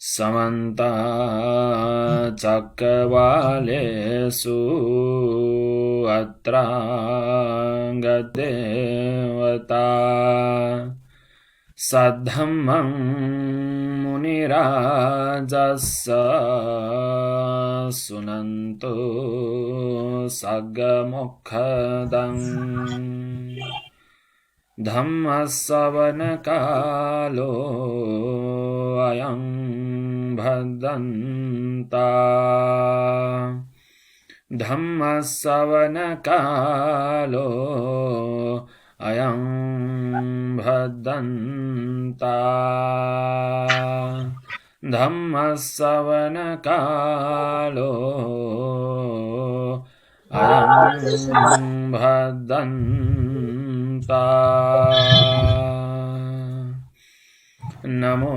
समन्ता चक्रवालेषु अत्रा गदेवता सद्धम्मं मुनिराजस्य सुनन्तु सग्मुखदम् धम्मश्रवणकालो अयं भद्दन्ता धम्मश्रवणकालो अयं भद्दन्ता धम्मश्रवणकालो अयं भद्दन्ता नमो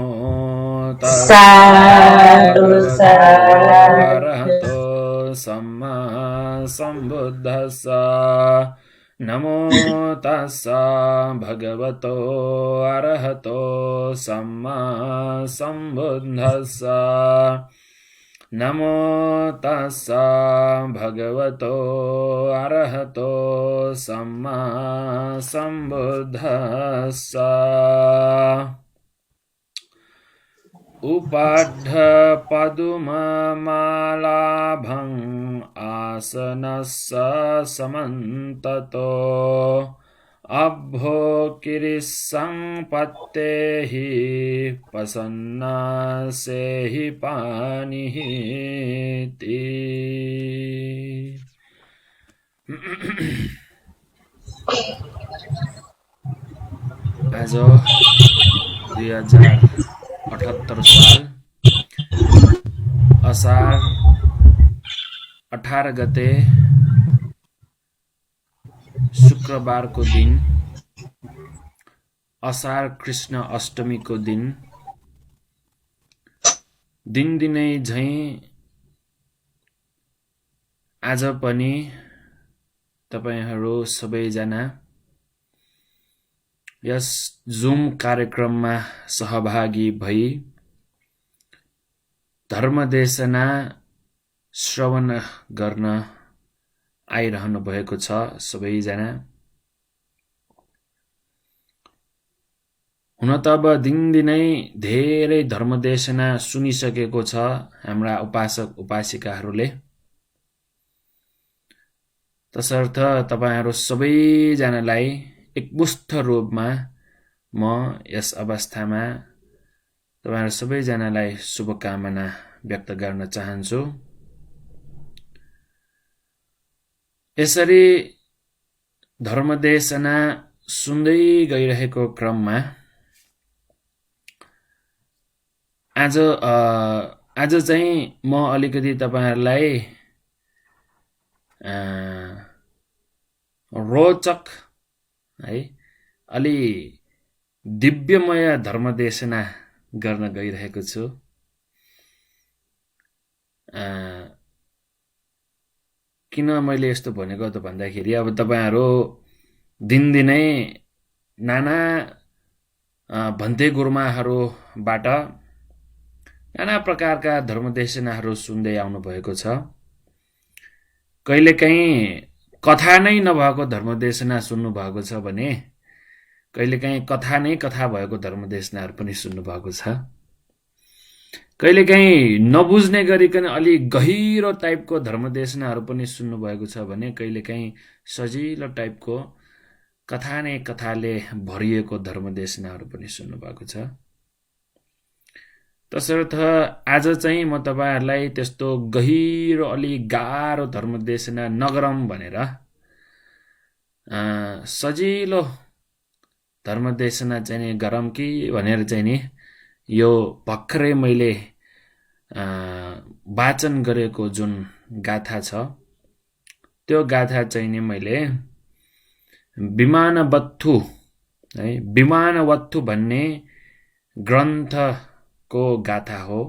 तस्सै भगवतो सम्मा सम्बुद्धस्स नमो तस्सै भगवतो अरहतो सम्मा सम्बुद्धस्स नमो तस्सै भगवतो अरहतो सम्मा सम्बुद्धस्स उपाढ्यपदुममालाभं आसनस्य समन्ततो अभ्योकिरीसंपत्तेः प्रसन्नसेहि पाणिः ते। आज 2078 साल असार 18 गते शुक्रबारको दिन असार कृष्ण अष्टमीको दिन दिनदिनै झैं आज पनि तपाईहरू सबैजना यस जुम कार्यक्रममा सहभागी भई धर्मदेशना श्रवण गर्न आइरहनु भएको छ। सबैजना हुन त अब दिनदिनै धेरै धर्मदेशना सुनिसकेको छ हाम्रा उपासक उपासिकाहरूले। तसर्थ तपाईहरू सबैजनालाई एकमुष्ट रूपमा म यस अवस्थामा तपाईहरू सबैजनालाई शुभकामना व्यक्त गर्न चाहन्छु। यसरी धर्मदेशना सुन्दै गइरहेको क्रममा आज चाहिँ म अलिकति तपाईहरुलाई रोचक है अलि दिव्यमय धर्मदेशना गर्न गइरहेको छु। किन मैले यस्तो भनेको त भन्दाखेरि अब तपाईहरु दिनदिनै नाना भन्ते गुरुमाहरूबाट नाना प्रकारका धर्मदेशनाहरू सुन्दै आउनु भएको छ। कहिलेकाहीँ कथा नै नभएको धर्मदेशना सुन्नु भएको छ भने कहिलेकाहीँ कथा नै कथा भएको धर्मदेशनाहरू पनि सुन्नु भएको छ। कहिलेकाहीँ नबुझ्ने गरिकन अलि गहिरो टाइपको धर्मदेशनाहरू पनि सुन्नु भएको छ भने कहिलेकाहीँ सजिलो टाइपको कथा नै कथाले भरिएको धर्मदेशनाहरू पनि सुन्नु भएको छ। तसर्थ आज चाहिँ म तपाईहरुलाई त्यस्तो गहिरो अलि गाह्रो धर्मदेशना नगरम भनेर सजिलो धर्मदेशना चाहिँ नि गरम कि भनेर चाहिँ नि यो भर्खरै मैले वाचन गरेको जुन गाथा छ त्यो गाथा चाहिँ नि मैले विमानवत्थु है विमानवत्थु भन्ने ग्रन्थको गाथा हो।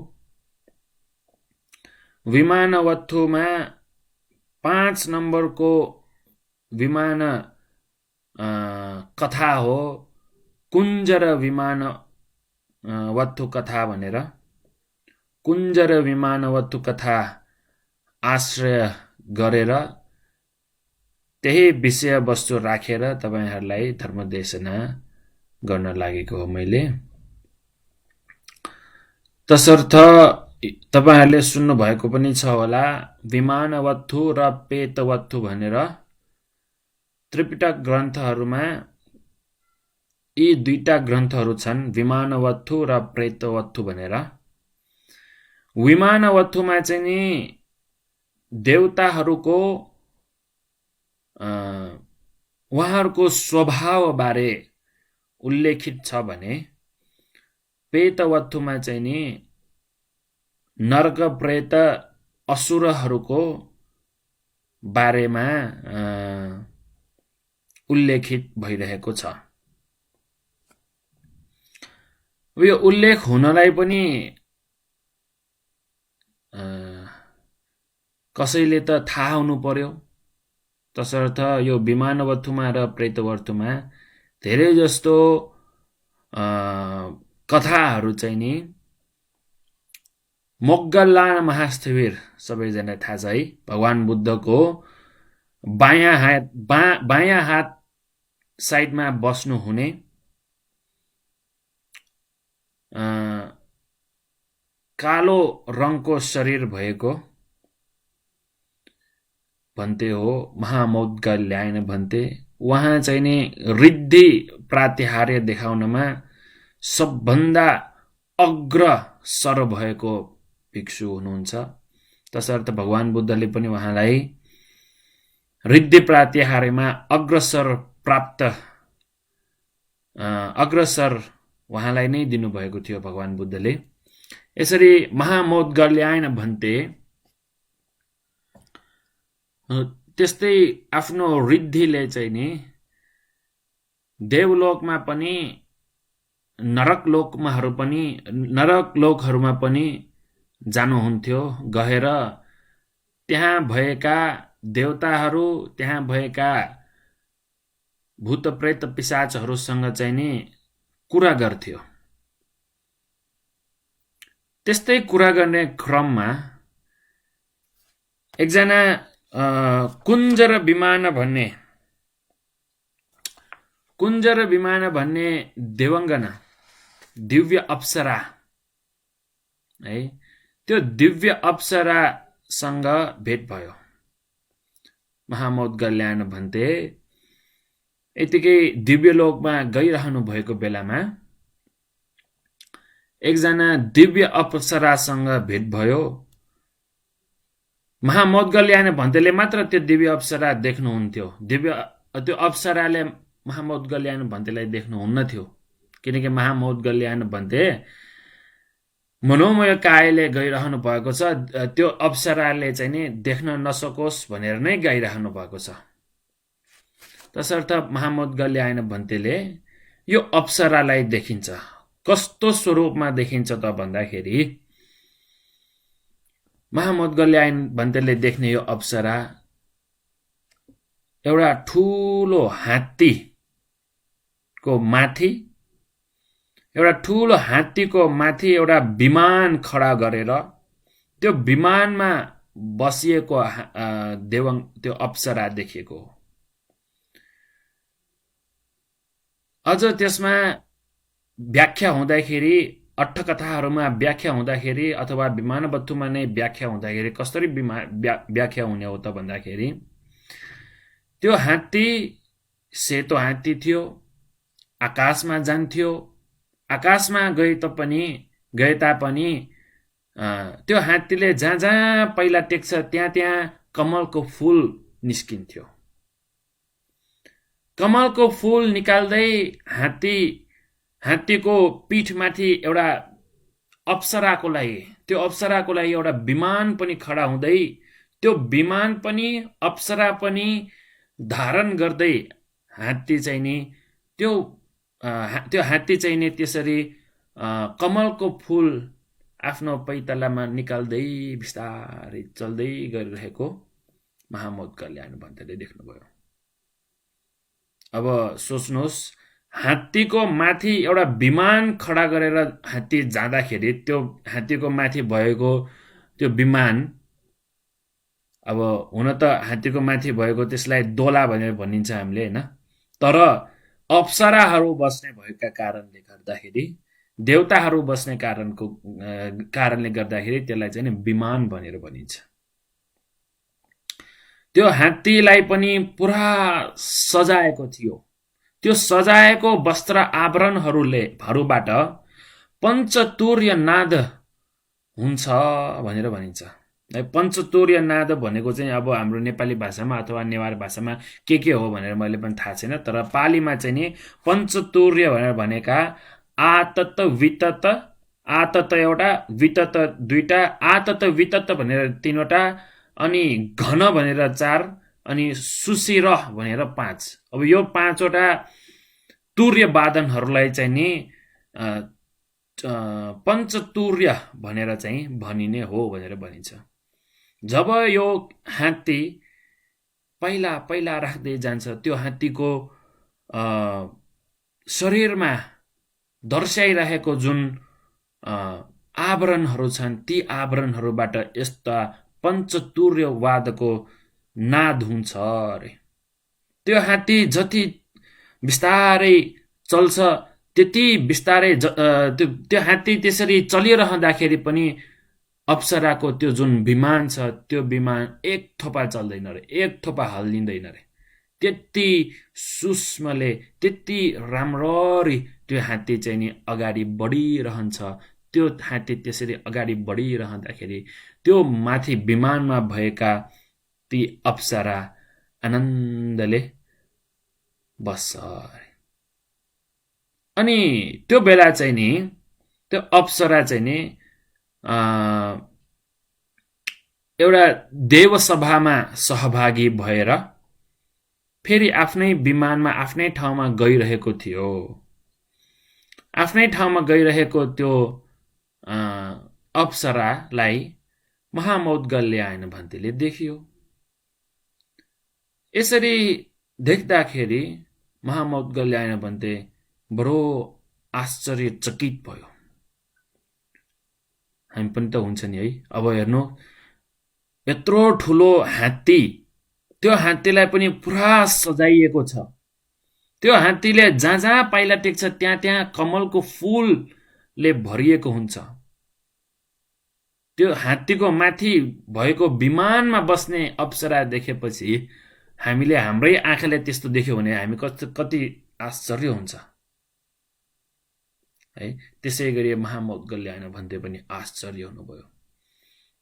विमानवत्थुमा 5 नम्बरको विमान कथा हो कुञ्जर विमान वत्थु कथा भनेर। कुञ्जर विमानवत्तु कथा आश्रय गरेर त्यही विषयवस्तु राखेर तपाईहरुलाई धर्मदेशना गर्न लागेको हो मैले। तसर्थ तपाईहरुले सुन्नु भएको पनि छ होला, विमानवत्तु र पेतवत्तु भनेर त्रिपिटक ग्रन्थहरुमा यी दुईटा ग्रन्थहरु छन्, विमानवत्तु र प्रेतवत्तु भनेर। विमानवत्तुमा चाहिँ नि देवताहरुको उहाँहरुको स्वभाव बारे उल्लेखित छ भने पेतवत्तुमा चाहिँ नि नरक प्रेत असुरहरुको बारेमा उल्लेखित भइरहेको छ। यो उल्लेख हुनलाई पनि कसैले त थाहा हुनु पर्यो। तसर्थ यो विमानवत्तुमा र प्रेतवत्तुमा धेरै जस्तो कथाहरु चाहिँ नि मोग्गललान महास्थविर सबैजना थाहा छ है, भगवान बुद्धको बायाँ हात साइडमा बस्नु हुने कालो रङको शरीर भएको भन्ते हो महामौद्गल्यायन भन्ते। उहाँ चाहिँ नि रिद्धि प्रातिहार्य देखाउनमा सबभन्दा अग्रसर भएको भिक्षु हुनुहुन्छ। तसर्थ भगवान बुद्धले पनि उहाँलाई रिद्धि प्रातिहार्यमा अग्रसर उहाँलाई नै दिनुभएको थियो भगवान बुद्धले। यसरी महामौद्गल्यायन भन्ते त्यस्तै आफ्नो रिद्धिले चाहिँ नि देवलोकमा पनि नरक लोकहरुमा पनि जानुहुन्थ्यो। गएर त्यहाँ भएका देवताहरु, त्यहाँ भएका भूत प्रेत पिशाचहरुसँग चाहिँ नि कुरा गर्थ्यो। त्यस्तै कुरा गर्ने क्रममा एकजना कुञ्जर विमान भन्ने देवङ्गना दिव्य अप्सरा है, त्यो दिव्य अप्सरासँग भेट भयो महामौद्गल्यायन भन्ते। यतिकै दिव्य लोकमा गइरहनु भएको बेलामा एकजना दिव्य अप्सरासँग भेट भयो। महामौद्गल्यायन भन्तेले मात्र त्यो दिव्य अप्सरा देख्नुहुन्थ्यो। त्यो अप्सराले महामौद्गल्यायन भन्तेलाई देख्नुहुन्न थियो, किनकि महामौद्गल्यायन भन्ते मनोमय कायले गइरहनु भएको छ। त्यो अप्सराले चाहिँ नि देख्न नसकोस् भनेर नै गाइरहनु भएको छ। तसर्थ महामौद्गल्यायन भन्तेले यो अप्सरालाई देखिन्छ। कस्तो स्वरूपमा देखिन्छ त भन्दाखेरि महामौद्गल्यायन भन्तेले देख्ने यो अप्सरा एउटा ठूलो हात्तीको माथि एउटा विमान खडा गरेर त्यो विमानमा बसिएको त्यो अप्सरा देखिएको हो। अझ त्यसमा व्याख्या हुँदाखेरि, अट्टकथाहरुमा व्याख्या हुँदाखेरि अथवा विमानवत्तुमा नै व्याख्या हुँदाखेरि कसरी व्याख्या हुने हो त भन्दाखेरि त्यो हात्ती सेतो हात्ती थियो, आकाशमा जान्थ्यो। आकाशमा गए तापनि त्यो हात्तीले जहाँ जहाँ पहिला टेक्छ त्यहाँ कमलको फूल निस्किन्थ्यो। कमलको फूल निकाल्दै हात्तीको पीठमाथि एउटा अप्सराको लागि एउटा विमान पनि खडा हुँदै त्यो विमान पनि अप्सरा पनि धारण गर्दै हात्ती चाहिँ नि त्यो हात्ती चाहिँ नि त्यसरी कमलको फूल आफ्नो पैतालामा निकाल्दै बिस्तारै चल्दै गरिरहेको महामौद्गल्यायन भन्तेले देख्नुभयो। अब सोच्नुहोस्, हात्तीको माथि एउटा विमान खडा गरेर हात्ती जाँदाखेरि त्यो हात्तीको माथि भएको त्यो विमान, अब हुन त हात्तीको माथि भएको त्यसलाई दोला भनेर भनिन्छ हामीले होइन, तर अप्सराहरू बस्ने भएका कारणले गर्दाखेरि, देवताहरू बस्ने कारणले गर्दाखेरि त्यसलाई चाहिँ विमान भनेर भनिन्छ। त्यो हात्तीलाई पनि पुरा सजाएको थियो। त्यो सजाएको वस्त्र आभरणहरूबाट पञ्चतुर्य नाद हुन्छ भनेर भनिन्छ। पञ्चतुर्य नाद भनेको चाहिँ अब हाम्रो नेपाली भाषामा अथवा नेवार भाषामा के हो भनेर मैले पनि थाहा छैन, तर पालीमा चाहिँ नि पञ्चतुर्य भनेर भनेका आतत वितत, आतत एउटा, वितत दुईटा, आतत वितत भनेर तीनवटा, अनि घन भनेर 4, अनि सुशिर भनेर 5। अब यो 5वटा तुर्य वादनहरूलाई चाहिँ नि पञ्चतुर्य भनेर चाहिँ भनिने हो भनेर भनिन्छ। जब यो हात्ती पहिला पहिला राख्दै जान्छ, त्यो हात्तीको शरीरमा दर्शाइरहेको जुन आभरणहरू छन्, ती आभरणहरूबाट यस्ता पञ्चतुर्य वादको नाद हुन्छ अरे। त्यो हात्ती जति बिस्तारै चल्छ त्यति बिस्तारै त्यो हात्ती त्यसरी चलिरहँदाखेरि पनि अप्सराको त्यो जुन विमान छ, त्यो विमान एक थोपा चल्दैन रे, एक थोपा हल्लिँदैन रे। त्यति सूक्ष्मले, त्यति राम्ररी त्यो हात्ती चाहिँ नि अगाडि बढिरहन्छ। त्यो हात्ती त्यसरी अगाडि बढिरहँदाखेरि त्यो माथि विमानमा भएका ती अप्सरा आनन्दले बस्छ। अनि त्यो बेला चाहिँ नि त्यो अप्सरा चाहिँ नि एउटा देवसभामा सहभागी भएर फेरि आफ्नै विमानमा आफ्नै ठाउँमा गइरहेको थियो। आफ्नै ठाउँमा गइरहेको त्यो अप्सरालाई महामौद्गल्यायन भन्तेले देखियो। यसरी देख्दाखेरि महामौद्गल्यायन भन्ते बडो आश्चर्यचकित भयो। हामी पनि त हुन्छ नि है। अब हेर्नु, यत्रो ठुलो हात्ती, त्यो हात्तीलाई पनि पुरा सजाइएको छ। त्यो हात्तीले जहाँ जहाँ पाइला टेक्छ त्यहाँ त्यहाँ कमलको फूलले भरिएको हुन्छ। त्यो हात्तीको माथि भएको विमानमा बस्ने अप्सरा देखेपछि हामीले हाम्रै आँखाले त्यस्तो देख्यो भने हामी कति आश्चर्य हुन्छ है। त्यसै गरी महामौद्गल्यायन भन्ते पनि आश्चर्य हुनुभयो।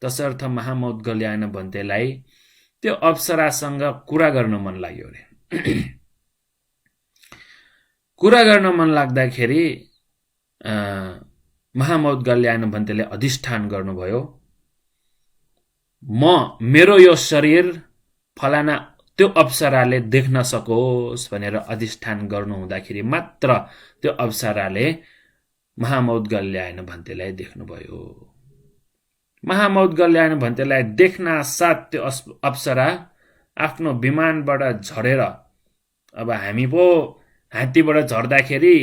तसर्थ महामौद्गल्यायन भन्तेलाई त्यो अप्सरासँग कुरा गर्न मन लाग्यो अरे। कुरा गर्न मन लाग्दाखेरि महामौद्गल्यायन भन्तेले अधिष्ठान गर्नुभयो, मेरो यो शरीर फलाना त्यो अप्सराले देख्न सकोस् भनेर अधिष्ठान गर्नु हुँदाखेरि मात्र त्यो अप्सराले महामौद्गल्यायन भन्तेलाई देख्नुभयो। महामौद्गल्यायन भन्तेलाई देख्न साथ त्यो अप्सरा आफ्नो विमानबाट झरेर, अब हामी पो हात्तीबाट झर्दाखेरि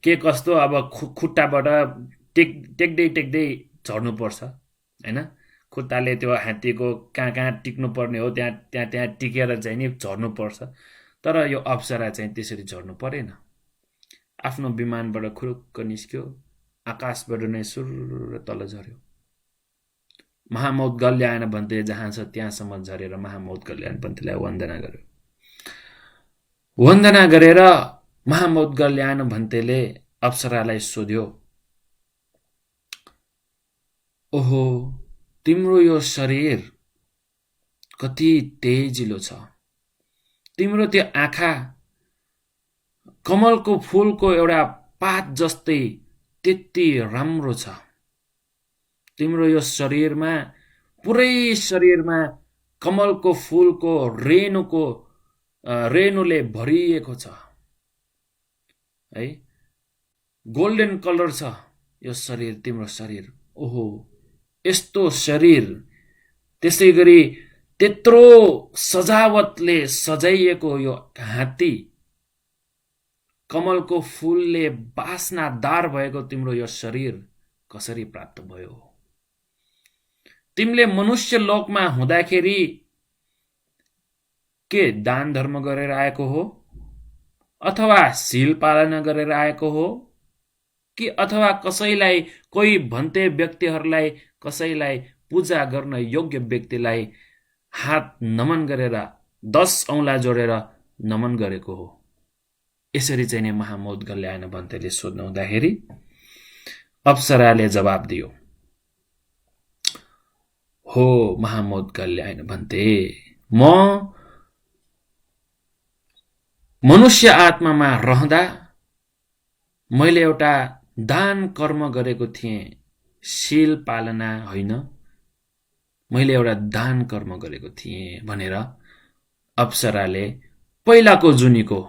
के कस्तो, अब खुट्टाबाट टेक्दै टेक्दै झर्नुपर्छ हैन। खुट्टाले त्यो हात्तीको कहाँ कहाँ टिक्नु पर्ने हो त्यहाँ टिकेर चाहिँ नि झर्नुपर्छ। तर यो अप्सरा चाहिँ त्यसरी झर्नु परेन। आफ्नो विमानबाट खुरुक्क निस्क्यो, आकाशबाट नै सुर तल झर्यो। महामौद्गल्यायन भन्ते जहाँ छ त्यहाँसम्म झरेर महामौद्गल्यायन भन्तेलाई वन्दना गर्यो। वन्दना गरेर महामौद्गल्यायन भन्तेले अप्सरालाई सोध्यो, ओहो, तिम्रो यो शरीर कति तेजिलो छ। तिम्रो त्यो आँखा कमलको फूलको एउटा पात जस्तै त्यति राम्रो छ। तिम्रो यो शरीरमा, पुरै शरीरमा कमलको फूलको रेणुले भरिएको छ है। गोल्डन कलर छ यो शरीर, तिम्रो शरीर। ओहो, यस्तो शरीर, त्यसै गरी त्यत्रो सजावटले सजाइएको यो हात्ती कमलको फूलले बास्नादार भएको तिम्रो यो शरीर कसरी प्राप्त भयो? तिमीले मनुष्य लोकमा हुँदाखेरि के दान धर्म गरेर आएको हो, अथवा शील पालना गरेर आएको हो, कि अथवा कसैलाई, कोही भन्ते व्यक्तिहरूलाई, कसैलाई पूजा गर्न योग्य व्यक्तिलाई हात नमन गरेर 10 औँला जोडेर नमन गरेको हो? यसरी चाहिँ नि महामौद्गल्य भन्तेले सोध्नु हुँदाखेरि अप्सराले जवाब दियो, हो महामौद्गल्य भन्ते, म मनुष्य आत्मामा रहँदा मैले एउटा दान कर्म गरेको थिएँ, शील पालना होइन, मैले एउटा दान कर्म गरेको थिएँ भनेर अप्सराले पहिलाको जुनीको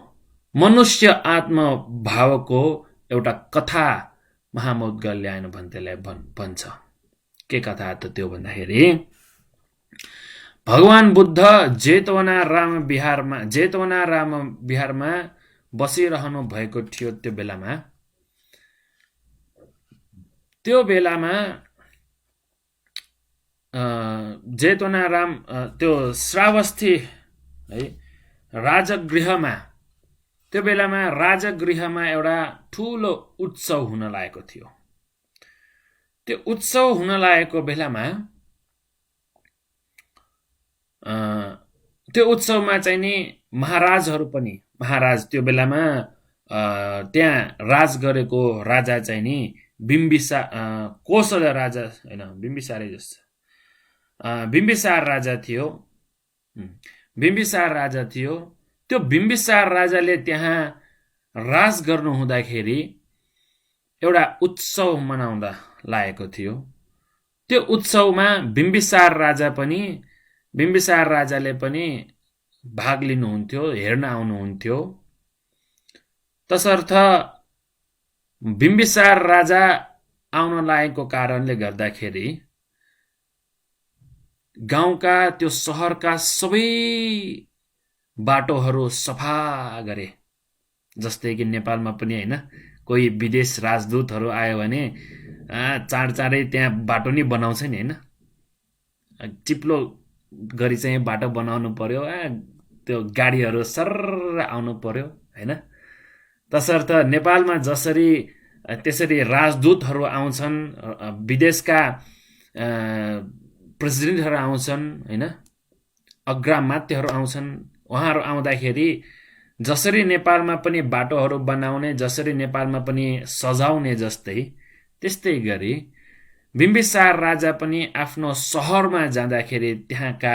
मनुष्य आत्मा भावको एउटा कथा महामौद्गल्य भन्तेलाई भन्छ। के कथा त त्यो भन्दाखेरि भगवान बुद्ध जेतवनाराम विहारमा बसिरहनु भएको थियो। त्यो बेलामा जेतवनाराम त्यो श्रावस्ती है राजगृहमा, त्यो बेलामा राजगृहमा एउटा ठुलो उत्सव हुन लागेको थियो। त्यो उत्सव हुन लागेको बेलामा त्यो उत्सवमा चाहिँ नि महाराज त्यो बेलामा त्यहाँ राज गरेको राजा चाहिँ नि कोशल राजा हैन, बिम्बिसार राजा थियो। बिम्बिसार राजा थियो। त्यो बिम्बिसार राजाले त्यहाँ राज गर्नु हुँदाखेरि एउटा उत्सव मनाउँदा लागेको थियो। त्यो उत्सवमा बिम्बिसार राजाले पनि भाग लिनुहुन्थ्यो, हेर्न आउनुहुन्थ्यो। तसर्थ बिम्बिसार राजा आउन लागेको कारणले गर्दाखेरि गाउँका त्यो शहरका सबै बाटोहरू सफा गरे। जस्तै कि नेपालमा पनि हैन, कोही विदेश राजदूतहरू आयो भने चाँडै त्यहाँ बाटो नि बनाउँछ नि हैन, चिप्लो गरी चाहिँ बाटो बनाउनु पर्यो, त्यो गाडीहरू सर्र आउनु पर्यो हैन। तसर्थ नेपालमा त्यसरी राजदूतहरू आउँछन्, विदेशका प्रेसिडेन्टहरू आउँछन् हैन, अग्रमात्यहरू आउँछन्। उहाँहरू आउँदाखेरि जसरी नेपालमा पनि बाटोहरू बनाउने, जसरी नेपालमा पनि सजाउने जस्तै, त्यस्तै गरी बिम्बिसार राजा पनि आफ्नो सहरमा जाँदाखेरि त्यहाँका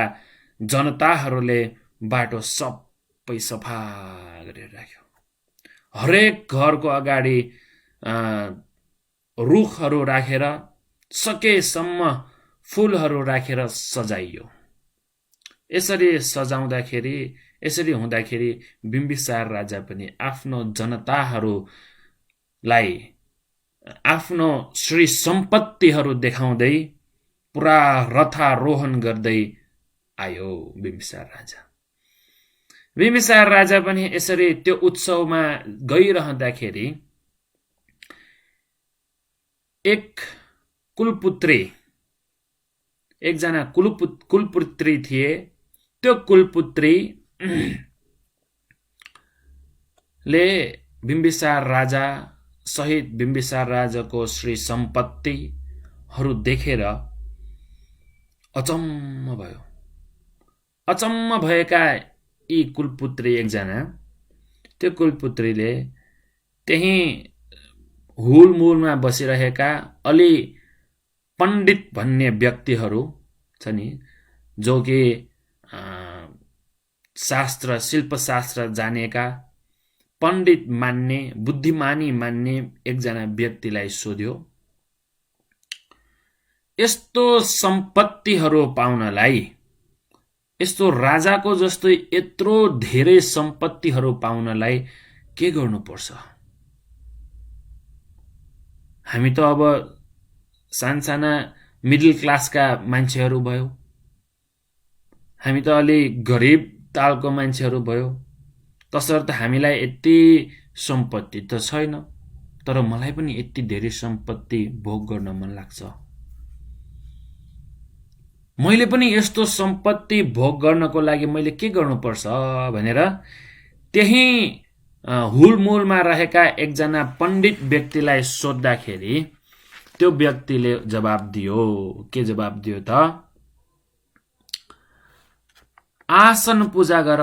जनताहरूले बाटो सबै सफा गरेर राख्यो। हरेक घरको अगाडि रुखहरू राखेर, सकेसम्म फूलहरू राखेर सजाइयो। यसरी हुँदाखेरि बिम्बिसार राजा पनि आफ्नो जनताहरूलाई आफ्नो श्री सम्पत्तिहरू देखाउँदै पुरा रथारोहण गर्दै आयो। बिम्बिसार राजा पनि यसरी त्यो उत्सवमा गइरहँदाखेरि एकजना कुलपुत्री थिए। त्यो कुलपुत्री ले बिम्बिसार राजा सहित बिम्बिसार राजाको श्री सम्पत्तिहरू देखेर अचम्म भयो। अचम्म भएका यी कुलपुत्री एकजना, त्यो कुलपुत्रीले त्यही हुलमुलमा बसिरहेका अलि पण्डित भन्ने व्यक्तिहरू छ नि, जो कि शिल्पशास्त्र जानेका, पण्डित मान्ने, बुद्धिमानी मान्ने एकजना व्यक्तिलाई सोध्यो, यस्तो सम्पत्तिहरू पाउनलाई, यस्तो राजाको जस्तै यत्रो धेरै सम्पत्तिहरू पाउनलाई के गर्नुपर्छ? हामी त अब सानसाना मिडल क्लासका मान्छेहरू भयो, हामी त अलि गरिब तालको मान्छेहरू भयो। तसर्थ हामीलाई यति सम्पत्ति त छैन, तर मलाई पनि यति धेरै सम्पत्ति भोग गर्न मन लाग्छ, मैले पनि यस्तो सम्पत्ति भोग गर्नको लागि मैले के गर्नुपर्छ भनेर त्यही हुलमुलमा रहेका एकजना पण्डित व्यक्तिलाई सोद्धाखेरि त्यो व्यक्तिले जवाब दियो। के जवाब दियो त? आसन पूजा गर,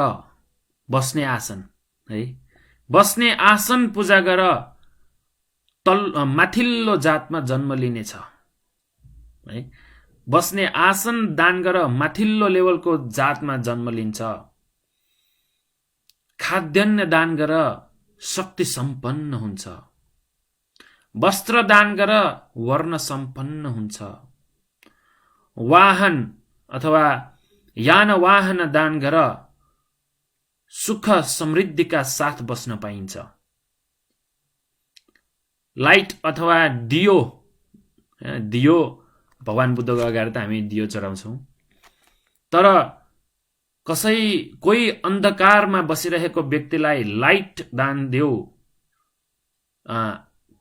बस्ने आसन है, बस्ने आसन पूजा गर, माथिल्लो जातमा जन्म लिनेछ है। बस्ने आसन दान गर, माथिल्लो लेभलको जातमा जन्म लिन्छ। खाद्यान्न दान गर, शक्ति सम्पन्न हुन्छ। वस्त्र दान गर, वर्ण सम्पन्न हुन्छ। वाहन अथवा यान वाहन दान गर, सुख समृद्धिका साथ बस्न पाइन्छ। लाइट अथवा दियो, दियो भगवान बुद्धको अगाडि त हामी दियो चढाउँछौँ, तर कोही अन्धकारमा बसिरहेको व्यक्तिलाई लाइट दान देऊ,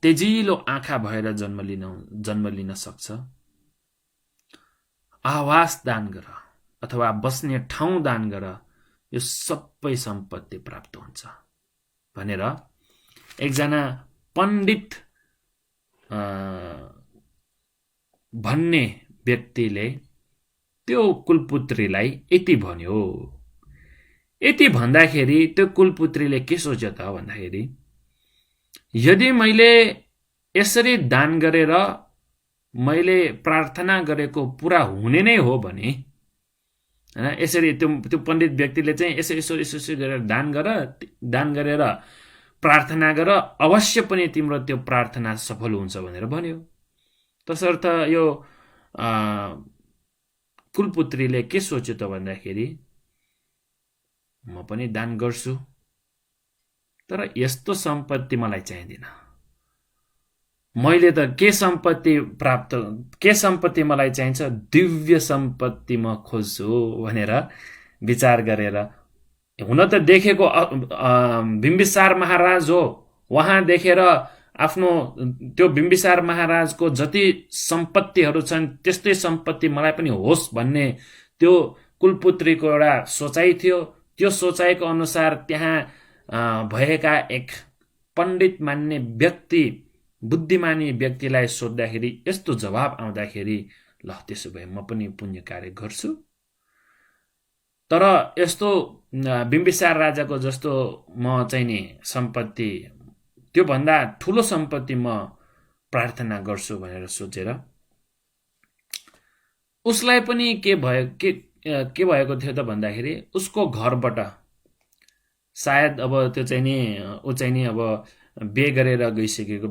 तेजिलो आँखा भएर जन्म लिन सक्छ। आवास दान गर अथवा बस्ने ठाउँ दान गर, यो सबै सम्पत्ति प्राप्त हुन्छ भनेर एकजना पण्डित भन्ने व्यक्तिले त्यो कुलपुत्रीलाई यति भन्यो। यति भन्दाखेरि त्यो कुलपुत्रीले के सोच्यो त भन्दाखेरि, यदि मैले यसरी दान गरेर मैले प्रार्थना गरेको पूरा हुने नै हो भने, हैन, यसरी त्यो पण्डित व्यक्तिले चाहिँ यसो गरेर दान गरेर प्रार्थना गर, अवश्य पनि तिम्रो त्यो प्रार्थना सफल हुन्छ भनेर भन्यो। तसर्थ यो कुलपुत्रीले के सोच्यो त भन्दाखेरि, म पनि दान गर्छु, तर यस्तो सम्पत्ति मलाई चाहिँदैन। मैले त के सम्पत्ति मलाई चाहिन्छ, दिव्य सम्पत्ति म खोज्छु भनेर विचार गरेर, हुन त देखेको बिम्बिसार महाराज हो, उहाँ देखेर आफ्नो त्यो बिम्बिसार महाराजको जति सम्पत्तिहरू छन् त्यस्तै सम्पत्ति मलाई पनि होस् भन्ने त्यो कुलपुत्रीको एउटा सोचाइ थियो। त्यो सोचाइको अनुसार त्यहाँ भएका एक पण्डित मान्ने व्यक्ति, बुद्धिमानी व्यक्तिलाई सोद्धाखेरि यस्तो जवाब आउँदाखेरि, ल त्यसो भए म पनि पुण्य कार्य गर्छु, तर यस्तो बिम्बिसार राजाको जस्तो म चाहिँ नि सम्पत्ति, त्यो भन्दा ठुलो सम्पत्ति म प्रार्थना गर्छु भनेर सोचेर उसलाई पनि के भएको थियो त भन्दाखेरि, उसको घरबाट सायद अब त्यो चाहिँ नि ऊ चाहिँ नि अब बिहे गरेर गइसकेको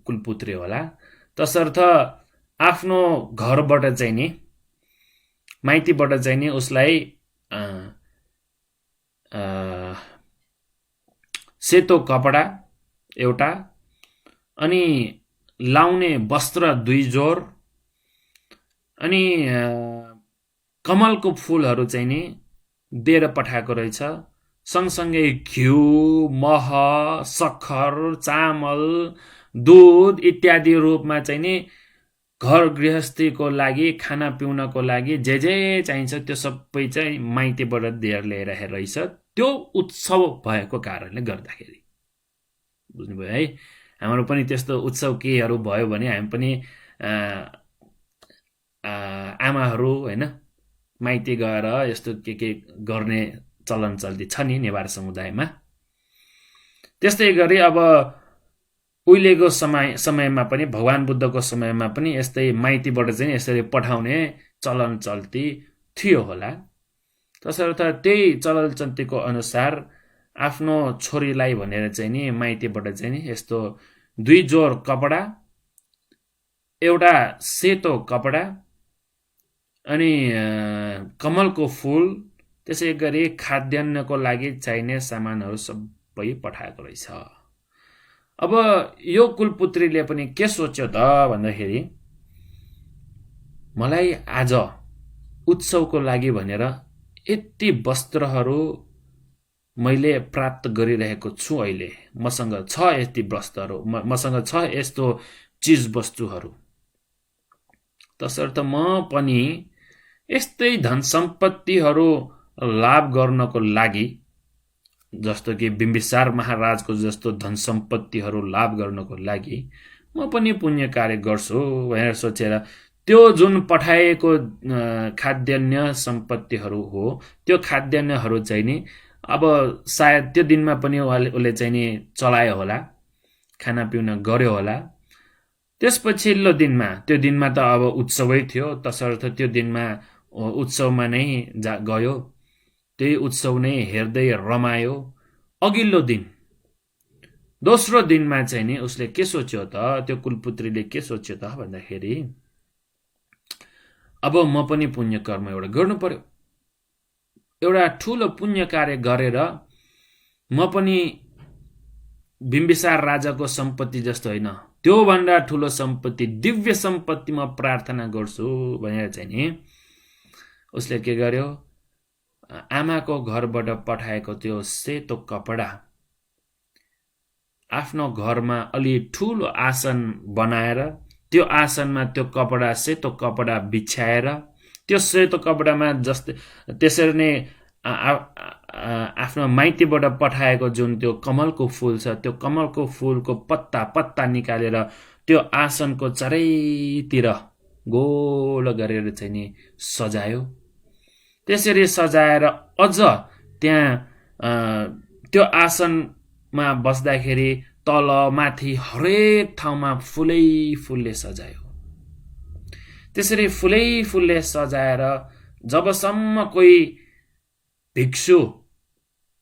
कुलपुत्री होला, तसर्थ आफ्नो घरबाट चाहिँ नि, माइतीबाट चाहिँ नि उसलाई सेतो कपडा एउटा, अनि लाउने वस्त्र 2 जोर, अनि कमलको फूलहरू चाहिँ नि दिएर पठाएको रहेछ। सँगसँगै घिउ, मह, सक्खर, चामल, दूध इत्यादि रूपमा चाहिँ नि घर गृहस्थीको लागि, खाना पिउनको लागि जे चाहिन्छ त्यो सबै चाहिँ माइतीबाट दिएर ल्याएर रहेछ। त्यो उत्सव भएको कारणले गर्दाखेरि, बुझ्नुभयो है। हाम्रो पनि त्यस्तो उत्सव केहीहरू भयो भने हामी पनि आमाहरू हैन माइती गएर यस्तो के गर्ने चलन चल्ती छ नि नेवार समुदायमा। त्यस्तै गरी अब उहिलेको समयमा पनि, भगवान बुद्धको समयमा पनि यस्तै माइतीबाट चाहिँ यसरी पठाउने चलन चल्ती थियो होला। तसर्थ त्यही चलन चल्तीको अनुसार आफ्नो छोरीलाई भनेर चाहिँ नि माइतीबाट चाहिँ नि यस्तो 2 जोर कपडा, एउटा सेतो कपडा, अनि कमलको फूल, त्यसै गरी खाद्यान्नको लागि चाहिने सामानहरू सबै पठाएको रहेछ। अब यो कुलपुत्रीले पनि के सोच्यो त भन्दाखेरि, मलाई आज उत्सवको लागि भनेर यति वस्त्रहरू मैले प्राप्त गरिरहेको छु अहिले, मसँग छ यति वस्त्रहरू, मसँग छ यस्तो चिजवस्तुहरू, तसर्थ म पनि यस्तै धन सम्पत्तिहरू लाभ गर्नको लागि, जस्तो कि बिम्बिसार महाराजको जस्तो धन सम्पत्तिहरू लाभ गर्नको लागि म पनि पुण्य कार्य गर्छु भनेर सोचेर त्यो जुन पठाएको खाद्यान्न सम्पत्तिहरू हो, त्यो खाद्यान्नहरू चाहिँ नि अब सायद त्यो दिनमा पनि उसले चाहिँ नि चलायो होला, खाना पिउन गर्यो होला। त्यस पछिल्लो दिनमा, त्यो दिनमा त अब उत्सवै थियो, तसर्थ त्यो दिनमा उत्सवमा नै गयो, त्यही उत्सव नै हेर्दै रमायो। अघिल्लो दिन, दोस्रो दिनमा चाहिँ नि उसले के सोच्यो त, त्यो कुलपुत्रीले के सोच्यो त भन्दाखेरि, अब म पनि पुण्य कर्म एउटा गर्नु पर्यो, एउटा ठुलो पुण्य कार्य गरेर म पनि बिम्बिसार राजाको सम्पत्ति जस्तो होइन, त्योभन्दा ठुलो सम्पत्ति, दिव्य सम्पत्ति म प्रार्थना गर्छु भनेर चाहिँ नि उसले के गर्यो, आमाको घरबाट पठाएको त्यो सेतो कपडा आफ्नो घरमा अलि ठुलो आसन बनाएर, त्यो आसनमा त्यो कपडा, सेतो कपडा बिछाएर, त्यो सेतो कपडामा जस्तै त्यसरी नै आफ्नो माइतीबाट पठाएको जुन त्यो कमलको फूल छ, त्यो कमलको फूलको पत्ता पत्ता निकालेर त्यो आसनको चारैतिर गोल गरेर चाहिँ नि सजायो। त्यसरी सजाएर अझ त्यहाँ त्यो आसनमा बस्दाखेरि तल माथि हरेक ठाउँमा फुलै फुलले सजायो। त्यसरी फुलै फुलले सजाएर जबसम्म कोही भिक्षु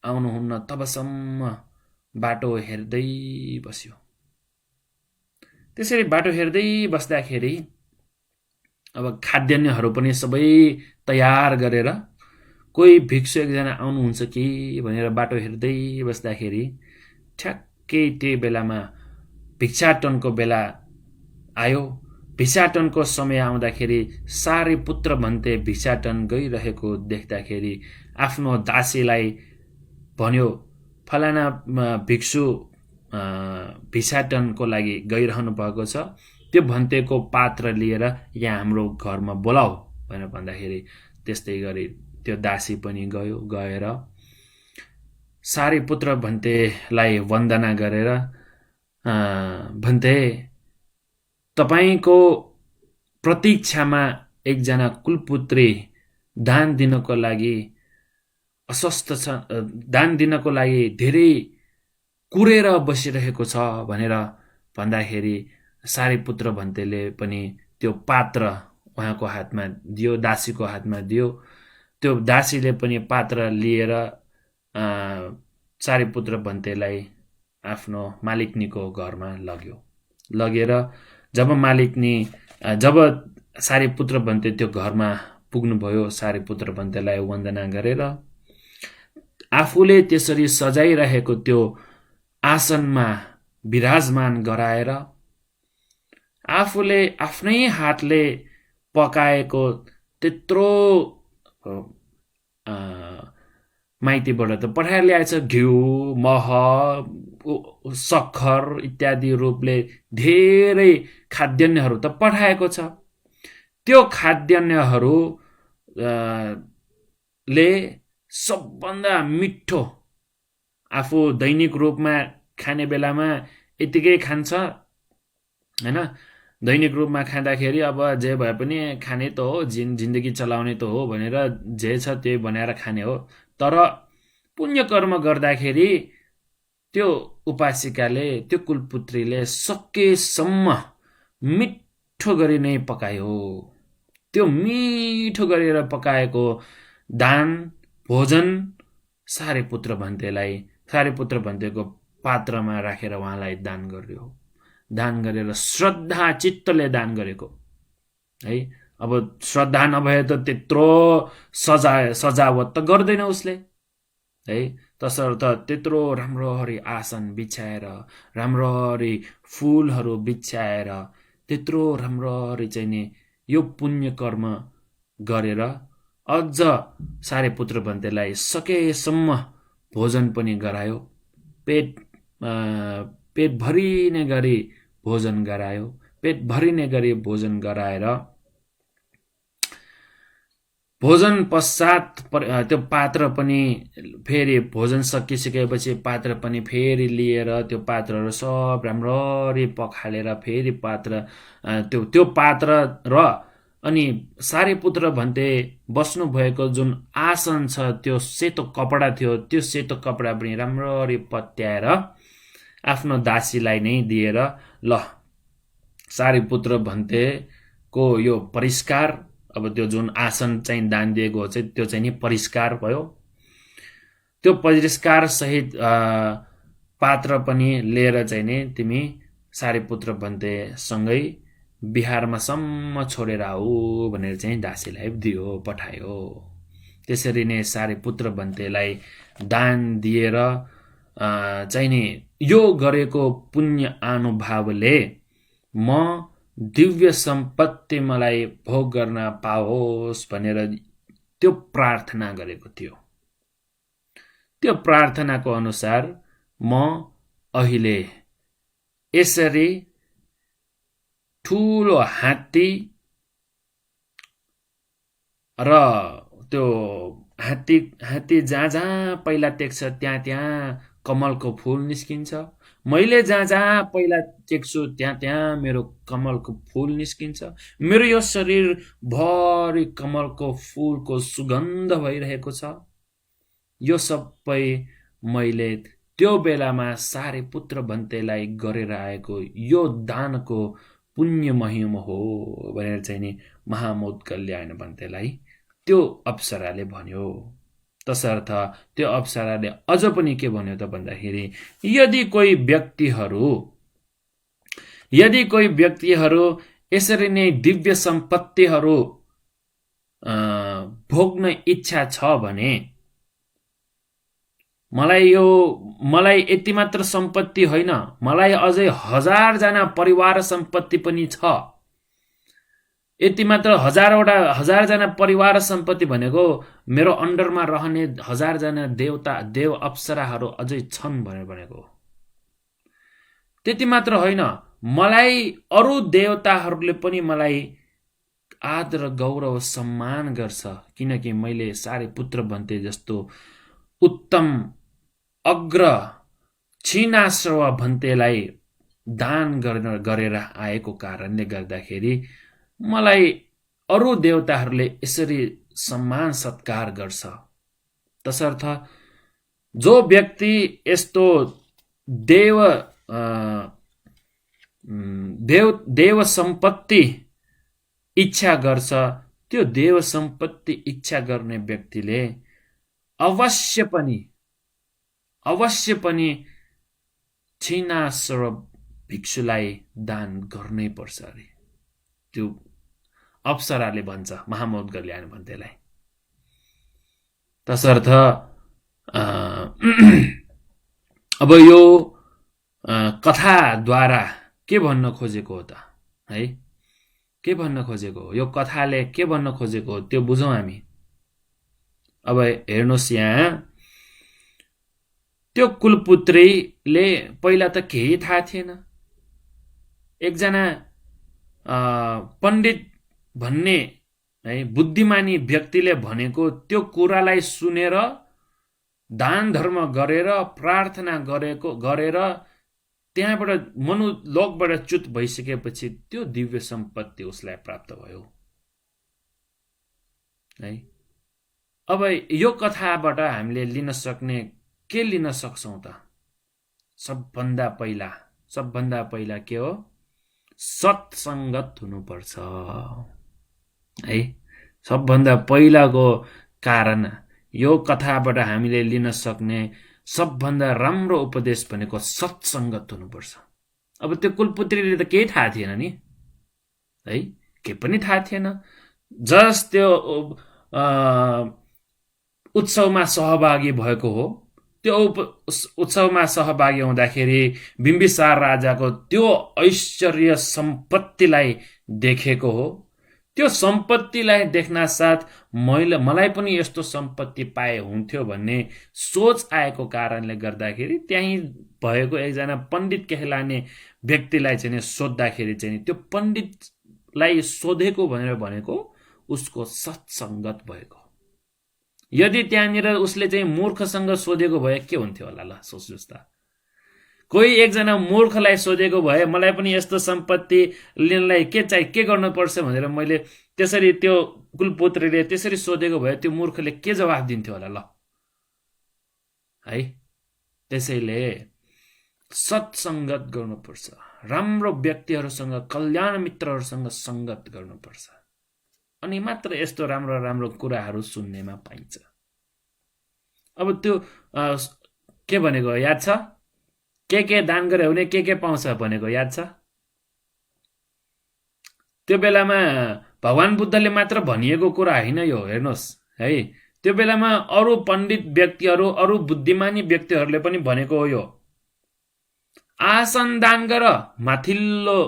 आउनुहुन्न तबसम्म बाटो हेर्दै बस्यो। त्यसरी बाटो हेर्दै बस्दाखेरि अब खाद्यान्नहरू पनि सबै तयार गरेर, कोही भिक्षु एकजना आउनुहुन्छ कि भनेर बाटो हेर्दै बस्दाखेरि ठ्याक्कै त्यही बेलामा भिक्षाटनको बेला आयो। भिक्षाटनको समय आउँदाखेरि सारीपुत्र भन्ते भिक्षाटन गइरहेको देख्दाखेरि आफ्नो दासीलाई भन्यो, फलाना भिक्षु भिक्षाटनको लागि गइरहनु भएको छ, त्यो भन्तेको पात्र लिएर यहाँ हाम्रो घरमा बोलाऊ भनेर भन्दाखेरि त्यस्तै गरी त्यो दासी पनि गएर सारीपुत्र भन्तेलाई वन्दना गरेर, भन्ते तपाईको प्रतीक्षामा एकजना कुलपुत्री दान दिनको लागि अस्वस्थ छ, दान दिनको लागि धेरै कुरेर बसिरहेको छ भनेर भन्दाखेरि सारीपुत्र भन्तेले पनि त्यो पात्र उहाँको हातमा दियो, दासीको हातमा दियो। त्यो दासीले पनि पात्र लिएर सारीपुत्र भन्तेलाई आफ्नो मालिकनीको घरमा लगेर जब सारीपुत्र भन्ते त्यो घरमा पुग्नुभयो, सारीपुत्र भन्तेलाई वन्दना गरेर आफूले त्यसरी सजाइरहेको त्यो आसनमा विराजमान गराएर, आफूले आफ्नै हातले पकाएको त्यत्रो माइतीबाट त पठाएर ल्याएछ, घिउ, मह, सक्खर इत्यादि रूपले धेरै खाद्यान्नहरू त पठाएको छ। त्यो खाद्यान्नहरू ले सबभन्दा मिठो, आफू दैनिक रूपमा खाने बेलामा यतिकै खान्छ हैन, दैनिक रूपमा खाँदाखेरि अब जे भए पनि खाने त हो, जिन्दगी चलाउने त हो भनेर जे छ त्यही बनाएर खाने हो। तर पुण्य कर्म गर्दाखेरि त्यो उपासिकाले, त्यो कुलपुत्रीले सकेसम्म मिठो गरी नै पकायो। त्यो मिठो गरेर पकाएको दान भोजन सारीपुत्र भन्तेको पात्रमा राखेर उहाँलाई दान गर्यो। दान गरेर श्रद्धा चित्तले दान गरेको है। अब श्रद्धा नभए त त्यत्रो सजावट त गर्दैन उसले है। तसर्थ त्यत्रो राम्ररी आसन बिछाएर, राम्ररी फूलहरू बिछाएर, त्यत्रो राम्ररी चाहिँ नि यो पुण्य कर्म गरेर अझ सारीपुत्र भन्तेलाई सकेसम्म भोजन पनि गरायो, पेट भरिने गरी भोजन गरायो। पेट भरिने गरी भोजन गराएर भोजन पश्चात त्यो पात्र पनि फेरि भोजन सकिसकेपछि पात्र पनि फेरि लिएर त्यो पात्रहरू सब राम्ररी पखालेर फेरि पात्र त्यो पात्र र अनि सारीपुत्र भन्ते बस्नु भएको जुन आसन छ त्यो सेतो कपडा थियो, त्यो सेतो कपडा पनि राम्ररी पत्याएर आफ्नो दासीलाई नै दिएर, ल सारीपुत्र भन्तेको यो परिष्कार, अब त्यो जुन आसन चाहिँ दान दिएको चाहिँ त्यो चाहिँ नि परिष्कार भयो। त्यो परिष्कार सहित पात्र पनि लिएर चाहिँ नि तिमी सारीपुत्र भन्ते सँगै बिहारमा सम्म छोडेर आऊ भनेर चाहिँ दासीलाई दियो, पठायो। त्यसरी नै सारीपुत्र भन्तेलाई दान दिएर चाहिँ नि यो गरेको पुण्य अनुभावले म दिव्य सम्पत्ति मलाई भोग गर्न पाओस् भनेर त्यो प्रार्थना गरेको थियो। त्यो प्रार्थनाको अनुसार म अहिले यसरी ठुलो हात्ती र त्यो हात्ती जहाँ जहाँ पहिला टेक्छ त्यहाँ कमलको फूल निस्किन्छ। मैले जहाँ पहिला टेक्छु त्यहाँ मेरो कमलको फूल निस्किन्छ। मेरो यो शरीर भरि कमलको फूलको सुगन्ध भइरहेको छ। यो सबै मैले त्यो बेलामा सारीपुत्र भन्तेलाई गरेर आएको यो दानको पुण्य महिमा हो भनेर चाहिँ नि महामोद कल्याण भन्तेलाई त्यो अप्सराले भन्यो। तसर्थ त्यो अप्सराले अझ पनि के भन्यो त भन्दाखेरि, यदि कोही व्यक्तिहरू यसरी नै दिव्य सम्पत्तिहरू भोग्न इच्छा छ भने मलाई यति मात्र सम्पत्ति होइन, मलाई अझै 1000 जना परिवार सम्पत्ति पनि छ। यति मात्र 1000 जना परिवार सम्पत्ति भनेको मेरो अन्डरमा रहने 1000 जना देव अप्सराहरू अझै छन् भनेर भनेको। त्यति मात्र होइन, मलाई अरू देवताहरूले पनि मलाई आदर गौरव सम्मान गर्छ, किनकि मैले सारीपुत्र भन्ते जस्तो उत्तम अग्र छिनाश्रव भन्तेलाई दान गरेर आएको कारणले गर्दाखेरि मलाई अरू देवताहरूले यसरी सम्मान सत्कार गर्छ। तसर्थ जो व्यक्ति यस्तो देव सम्पत्ति इच्छा गर्छ, त्यो देव सम्पत्ति इच्छा गर्ने व्यक्तिले अवश्य पनि छिनाश्रव भिक्षुलाई दान गर्नै पर्छ अरे। त्यो अप्सराले भन्छ महामोद कल्याण भन्तेलाई। तसर्थ अब यो कथाद्वारा के भन्न खोजेको हो त है? के भन्न खोजेको हो? यो कथाले के भन्न खोजेको हो त्यो बुझौँ हामी। अब हेर्नुहोस्, यहाँ त्यो कुलपुत्रीले पहिला त केही थाहा थिएन। एकजना पण्डित भन्ने है बुद्धिमानी व्यक्तिले भनेको त्यो कुरालाई सुनेर दान धर्म गरेर प्रार्थना गरेर त्यहाँबाट मनोलोकबाट च्युत भइसकेपछि त्यो दिव्य सम्पत्ति उसलाई प्राप्त भयो है। अब यो कथाबाट हामीले लिन सक्ने के लिन सक्छौं त? सबभन्दा पहिला के हो? सत्संगत हुनुपर्छ है। सबभन्दा पहिलाको कारण यो कथाबाट हामीले लिन सक्ने सबभन्दा राम्रो उपदेश भनेको सत्संगत हुनुपर्छ। अब त्यो कुलपुत्रीले त केही थाहा थिएन नि है, के पनि थाहा थिएन। जस त्यो उत्सवमा सहभागी भएको हो, त्यो उत्सवमा सहभागी हुँदाखेरि बिम्बिसार राजाको त्यो ऐश्वर्य सम्पत्तिलाई देखेको हो। त्यो सम्पत्तिलाई देख्न साथ मलाई पनि यस्तो सम्पत्ति पाए हुन्थ्यो भन्ने सोच आएको कारणले गर्दाखेरि त्यही भएको एकजना पण्डित कहलाने व्यक्तिलाई चाहिँ सोद्धाखेरि चाहिँ त्यो पण्डितलाई सोधेको भनेको उसको सत्सङ्गत भएको। यदि त्यहाँनिर उसले चाहिँ मूर्खसँग सोधेको भए के हुन्थ्यो होला, ल सोच्नुस् त। कोही एकजना मूर्खलाई सोधेको भए मलाई पनि यस्तो सम्पत्ति लिनलाई के गर्नुपर्छ भनेर मैले त्यसरी त्यो कुलपुत्रीले त्यसरी सोधेको भए त्यो मूर्खले के जवाफ दिन्थ्यो होला, ल है। त्यसैले सत्सङ्गत गर्नुपर्छ, राम्रो व्यक्तिहरूसँग, कल्याण मित्रहरूसँग सङ्गत गर्नुपर्छ, अनि मात्र यस्तो राम्रो राम्रो कुराहरू सुन्नेमा पाइन्छ। अब त्यो के भनेको याद छ? के दान गरे भने के पाउँछ भनेको याद छ? त्यो बेलामा भगवान बुद्धले मात्र भनिएको कुरा होइन यो, हेर्नुहोस् है। त्यो बेलामा अरू पण्डित व्यक्तिहरू, अरू बुद्धिमानी व्यक्तिहरूले पनि भनेको हो यो। आसन दान गर, माथिल्लो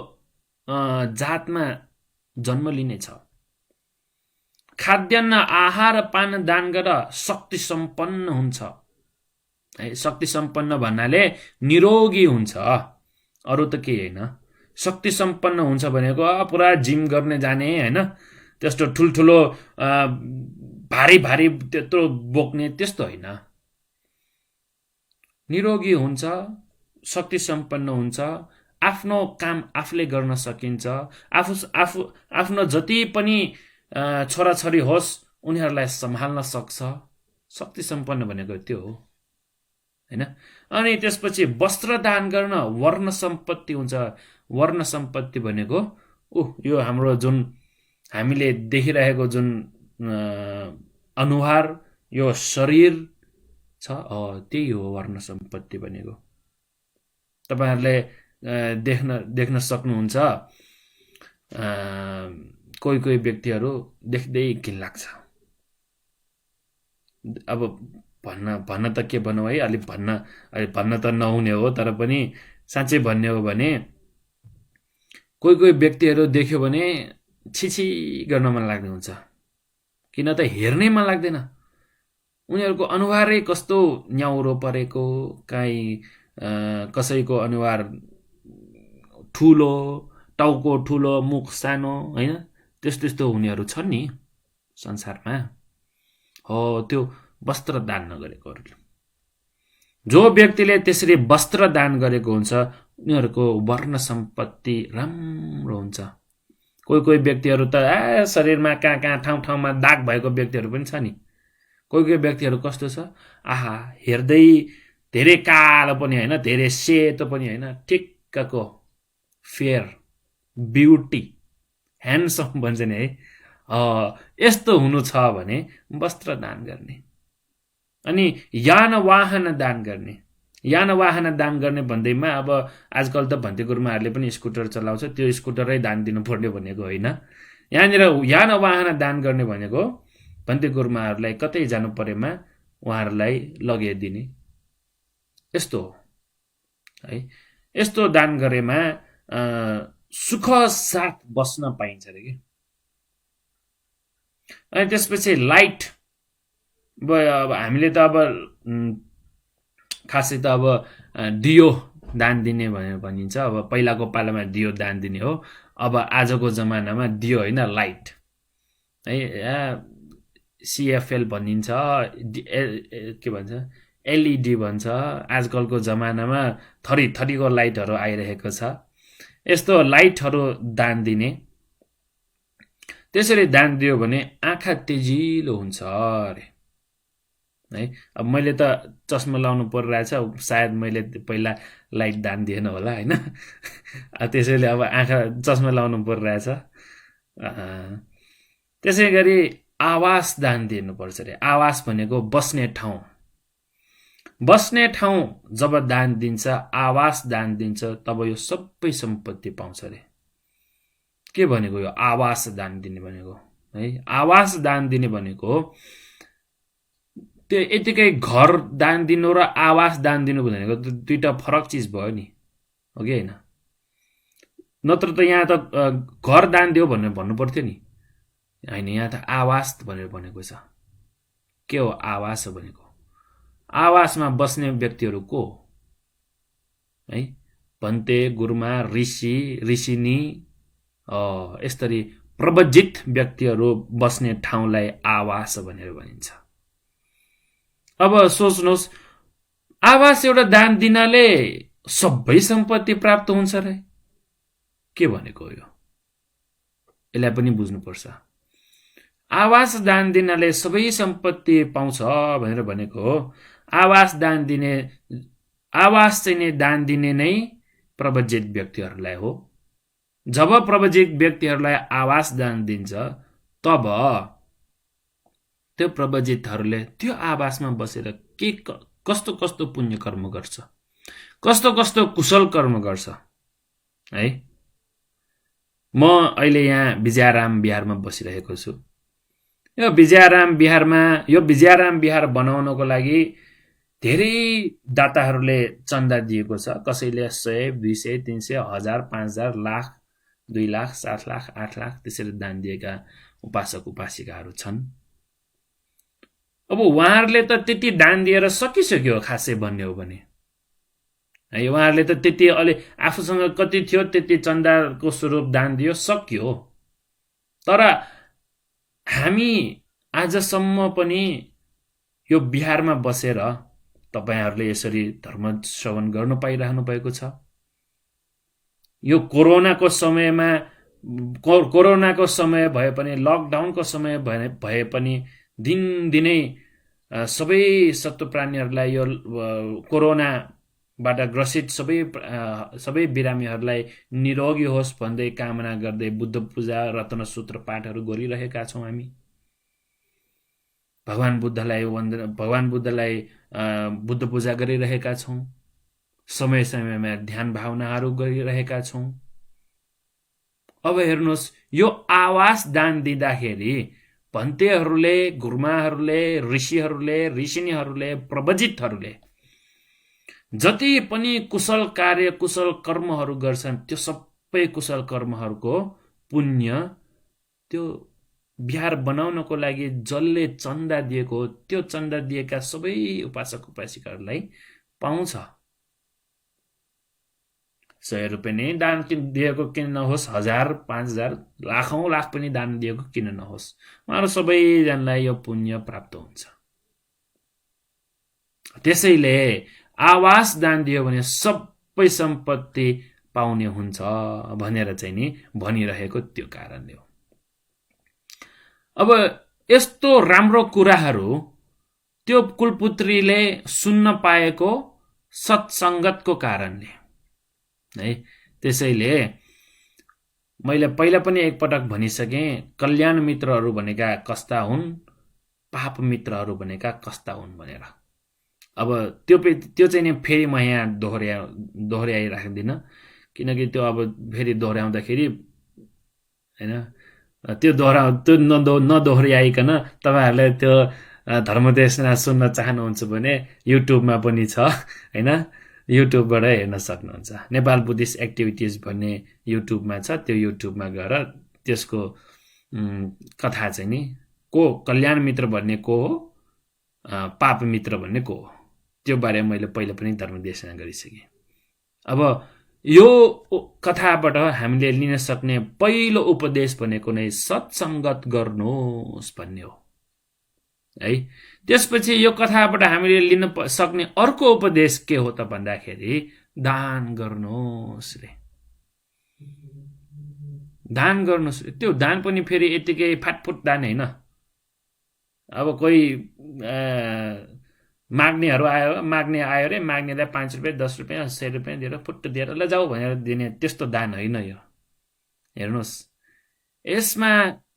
जातमा जन्म लिनेछ। खाद्यान्न आहार पान दान गर, शक्ति सम्पन्न हुन्छ। शक्ति सम्पन्न भन्नाले निरोगी हुन्छ, अरू त के होइन। शक्ति सम्पन्न हुन्छ भनेको पुरा जिम गर्ने जाने होइन, त्यस्तो ठुल्ठुलो भारी भारी त्यत्रो बोक्ने त्यस्तो होइन। निरोगी हुन्छ, शक्ति सम्पन्न हुन्छ, आफ्नो काम आफूले गर्न सकिन्छ, आफ्नो जति पनि छोराछोरी होस् उनीहरूलाई सम्हाल्न सक्छ। शक्ति सम्पन्न भनेको त्यो हो हैन। अनि त्यसपछि वस्त्र दान गर्न वर्ण सम्पत्ति हुन्छ। वर्ण सम्पत्ति भनेको यो हाम्रो जुन हामीले देखिरहेको जुन अनुहार, यो शरीर छ, त्यही हो वर्ण सम्पत्ति भनेको। तपाईहरुले देख्न सक्नुहुन्छ कोही व्यक्तिहरू देख्दै घिन लाग्छ। अब भन्न त के भनौँ है, अलि भन्न त नहुने हो, तर पनि साँच्चै भन्ने हो भने कोही व्यक्तिहरू देख्यो भने छिछि गर्न मन लाग्ने हुन्छ। किन त हेर्नै मन लाग्दैन। उनीहरूको अनुहारै कस्तो न्याउरो परेको, काहीँ कसैको अनुहार ठुलो, टाउको ठुलो, मुख सानो हैन, त्यस्तो हुनेहरू छन् नि संसारमा। हो त्यो वस्त्र दान नगरेकोहरूले। जो व्यक्तिले त्यसरी वस्त्र दान गरेको हुन्छ उनीहरूको वर्ण सम्पत्ति राम्रो हुन्छ। कोही व्यक्तिहरू त शरीरमा कहाँ ठाउँमा दाग भएको व्यक्तिहरू पनि छ नि। कोही व्यक्तिहरू कस्तो छ, आहा हेर्दै धेरै कालो पनि हैन, धेरै सेतो पनि हैन, ठिक्कको फेयर ब्युटी ह्यान्डसम भन्छ नि है, यस्तो हुनु छ भने वस्त्र दान गर्ने। अनि यान वाहन दान गर्ने। यान वाहन दान गर्ने भन्दैमा अब आजकल त भन्ते गुरुमाहरूले पनि स्कुटर चलाउँछ, त्यो स्कुटरै दान दिनुपर्ने भनेको होइन। यहाँनिर यान वाहन दान गर्ने भनेको भन्ते गुरुमाहरूलाई कतै जानु परेमा उहाँहरूलाई लगाइदिने, यस्तो हो है। यस्तो दान गरेमा सुख साथ बस्न पाइन्छ रे कि। अनि त्यसपछि लाइट, अब हामीले त अब खासै त अब दियो दान दिने भनेर भनिन्छ। अब पहिलाको पालामा दियो दान दिने हो, अब आजको जमानामा दियो होइन, लाइट है, सिएफएल भनिन्छ, के भन्छ, एलइडी भन्छ। आजकलको जमानामा थरीको लाइटहरू आइरहेको छ। यस्तो लाइटहरू दान दिने। त्यसरी दान दियो भने आँखा तेजिलो हुन्छ अरे है। अब मैले त चस्मा लाउनु परिरहेछ, सायद मैले पहिला लाइट दान दिएन होला हैन। त्यसैले अब आँखा चस्मा लाउनु परिरहेछ। त्यसै गरी आवास दान दिनुपर्छ रे। आवास भनेको बस्ने ठाउँ। बस्ने ठाउँ जब दान दिन्छ, आवास दान दिन्छ, तब यो सबै सम्पत्ति पाउँछ रे। के भनेको यो आवास दान दिने भनेको है? आवास दान दिने भनेको त्यो यतिकै घर दान दिनु र आवास दान दिनु भनेको दुईटा फरक चिज भयो नि, हो कि हैन? नत्र त यहाँ त घर दान दियो भनेर भन्नु पर्थ्यो नि। होइन, यहाँ त आवास भनेर भनेको छ। के हो आवास भनेको? आवासमा बस्ने व्यक्तिहरू को हो है? भन्ते, गुरुमा, ऋषि, ऋषिनी, यसरी प्रवजित व्यक्तिहरू बस्ने ठाउँलाई आवास भनेर भनिन्छ। अब सोच्नुहोस्, आवास एउटा दान दिनाले सबै सम्पत्ति प्राप्त हुन्छ र? के भनेको हो यो? यसलाई पनि बुझ्नुपर्छ। आवास दान दिनाले सबै सम्पत्ति पाउँछ भनेर भनेको हो। आवास चाहिँ दान दिने नै प्रवजित व्यक्तिहरूलाई हो। जब प्रवजित व्यक्तिहरूलाई आवास दान दिन्छ तब त्यो प्रवजितहरूले त्यो आवासमा बसेर कस्तो कस्तो पुण्य कर्म गर्छ, कस्तो कस्तो कुशल कर्म गर्छ है। म अहिले यहाँ विजयाराम बिहारमा बसिरहेको छु। यो विजयाराम बिहार बनाउनको लागि धेरै दाताहरूले चन्दा दिएको छ। कसैले 100, 200, 300, 1000, 5000, लाख, 2 लाख, 7 लाख, 8 लाख त्यसरी दान दिएका उपासक उपासिकाहरू छन्। अब उहाँहरूले त त्यति दान दिएर सकिसक्यो खासै भन्ने हो भने है। उहाँहरूले त त्यति अलि आफूसँग कति थियो त्यति चन्दाको स्वरूप दान दियो, सक्यो। तर हामी आजसम्म पनि यो बिहारमा बसेर तपाईहरूले यसरी धर्म श्रवण गर्न पाइरहनु भएको छ। यो कोरोनाको समय भए पनि, लकडाउनको समय भए पनि दिनदिनै सबै सत्वप्राणीहरूलाई यो कोरोनाबाट ग्रसित सबै बिरामीहरूलाई निरोगी होस् भन्दै कामना गर्दै बुद्ध पूजा, रत्नसूत्र पाठहरू गरिरहेका छौँ हामी। भगवान बुद्धलाई बुद्ध पूजा गरिरहेका छौँ। समय समयमा ध्यान भावनाहरू गरिरहेका छौँ। अब हेर्नुहोस्, यो आवास दान दिँदाखेरि भन्तेहरूले, गुरुमाहरूले, ऋषिहरूले, ऋषिनीहरूले, प्रवजितहरूले जति पनि कुशल कार्य, कुशल कर्महरू गर्छन् त्यो सबै कुशल कर्महरूको पुण्य त्यो बिहार बनाउनको लागि जसले चन्दा दिएको हो त्यो चन्दा दिएका सबै उपासक उपासिकाहरूलाई पाउँछ। 100 रुपियाँ नै दान दिएको किन नहोस्, 1000, 5000, लाखौं लाख पनि दान दिएको किन नहोस्, उहाँहरू सबैजनालाई यो पुण्य प्राप्त हुन्छ। त्यसैले आवास दान दियो भने सबै सम्पत्ति पाउने हुन्छ भनेर चाहिँ नि भनिरहेको त्यो कारणले हो। अब यस्तो राम्रो कुराहरू त्यो कुलपुत्रीले सुन्न पाएको सत्सङ्गतको कारणले है। त्यसैले मैले पहिला पनि एकपटक भनिसकेँ, कल्याण मित्रहरू भनेका कस्ता हुन्, पाप मित्रहरू भनेका कस्ता हुन् भनेर। अब त्यो चाहिँ नि फेरि म यहाँ दोहोऱ्याइराख्दिनँ, किनकि त्यो अब फेरि दोहोऱ्याउँदाखेरि होइन, त्यो नदोहोऱ्याइकन तपाईँहरूले त्यो धर्मदेशना सुन्न चाहनुहुन्छ भने युट्युबमा पनि छ होइन, युट्युबबाट हेर्न सक्नुहुन्छ। नेपाल बुद्धिस्ट एक्टिभिटिज भन्ने युट्युबमा छ, त्यो युट्युबमा गएर त्यसको कथा चाहिँ नि को कल्याण मित्र भन्ने को हो, पाप मित्र भन्ने को हो, त्यो बारे मैले पहिले पनि धर्मदेशना गरिसकेँ। अब यो कथाबाट हामीले लिन सक्ने पहिलो उपदेश भनेको नै सत्सङ्गत गर्नुहोस् भन्ने हो है। त्यसपछि यो कथाबाट हामीले लिन सक्ने अर्को उपदेश के हो त भन्दाखेरि दान गर्नुहोस् रे। दान गर्नुहोस्। त्यो दान पनि फेरि यतिकै फाटफुट दान होइन। अब कोही माग्ने आयो रे, माग्नेलाई 5 रुपियाँ, 10 रुपियाँ, 100 रुपियाँ दिएर फुट्ट दिएर ल जाऊ भनेर दिने त्यस्तो दान होइन यो। हेर्नुहोस्, यसमा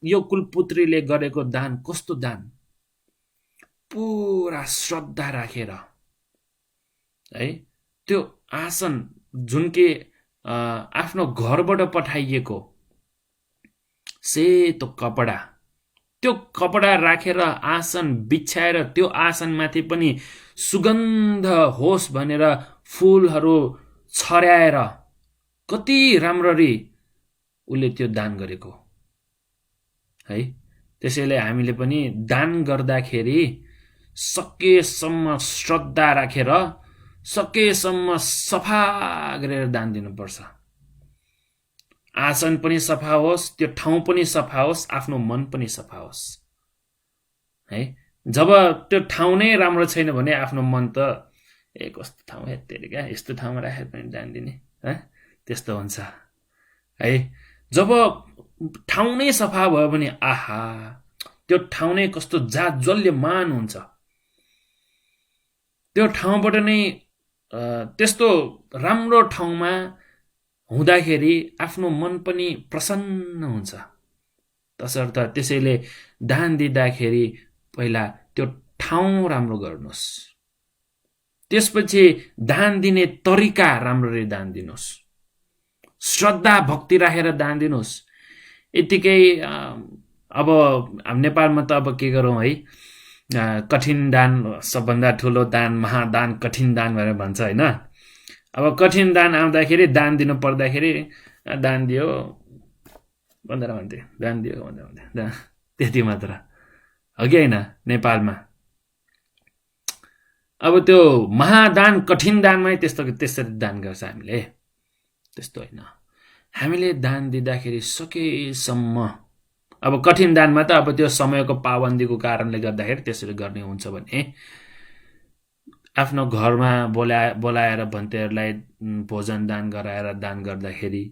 यो कुलपुत्रीले गरेको दान कस्तो दान, पुरा श्रद्धा राखेर है। त्यो आसन जुन कि आफ्नो घरबाट पठाइएको सेतो कपडा, त्यो कपडा राखेर आसन बिछाएर त्यो आसनमाथि पनि सुगन्ध होस् भनेर फुलहरू छर्याएर कति राम्ररी उसले त्यो दान गरेको है। त्यसैले हामीले पनि दान गर्दाखेरि सकेसम्म श्रद्धा राखेर सकेसम्म सफा गरेर दान दिनुपर्छ। आसन पनि सफा होस्, त्यो ठाउँ पनि सफा होस्, आफ्नो मन पनि सफा होस् है। जब त्यो ठाउँ नै राम्रो छैन भने आफ्नो मन त कस्तो ठाउँ हेतेरी क्या, यस्तो ठाउँमा राखेर पनि दान दिने त्यस्तो हुन्छ है। जब ठाउँ नै सफा भयो भने आहा त्यो ठाउँ नै कस्तो जाज्वल्यमान हुन्छ। त्यो ठाउँबाट नै त्यस्तो राम्रो ठाउँमा हुँदाखेरि आफ्नो मन पनि प्रसन्न हुन्छ। तसर्थ त्यसैले दान दिँदाखेरि पहिला त्यो ठाउँ राम्रो गर्नुहोस्, त्यसपछि दान दिने तरिका राम्ररी दान दिनुहोस्, श्रद्धा भक्ति राखेर दान दिनुहोस्। यतिकै अब नेपालमा त अब के गरौँ है, कठिन दान सबभन्दा ठुलो दान, महादान कठिन दान भनेर भन्छ होइन। अब कठिन दान आउँदाखेरि, दान दिनु पर्दाखेरि दान दियो भनेर भन्थे, दान दियो भनेर भन्थे, त्यति मात्र हो कि होइन नेपालमा। अब त्यो महादान कठिन दानमै त्यसरी दान गर्छ हामीले, त्यस्तो होइन। हामीले दान दिँदाखेरि सकेसम्म, अब कठिन दानमा त अब त्यो समयको पाबन्दीको कारणले गर्दाखेरि त्यसरी गर्ने हुन्छ भने आफ्नो घरमा बोलाएर भन्तेहरूलाई भोजन दान गराएर दान गर्दाखेरि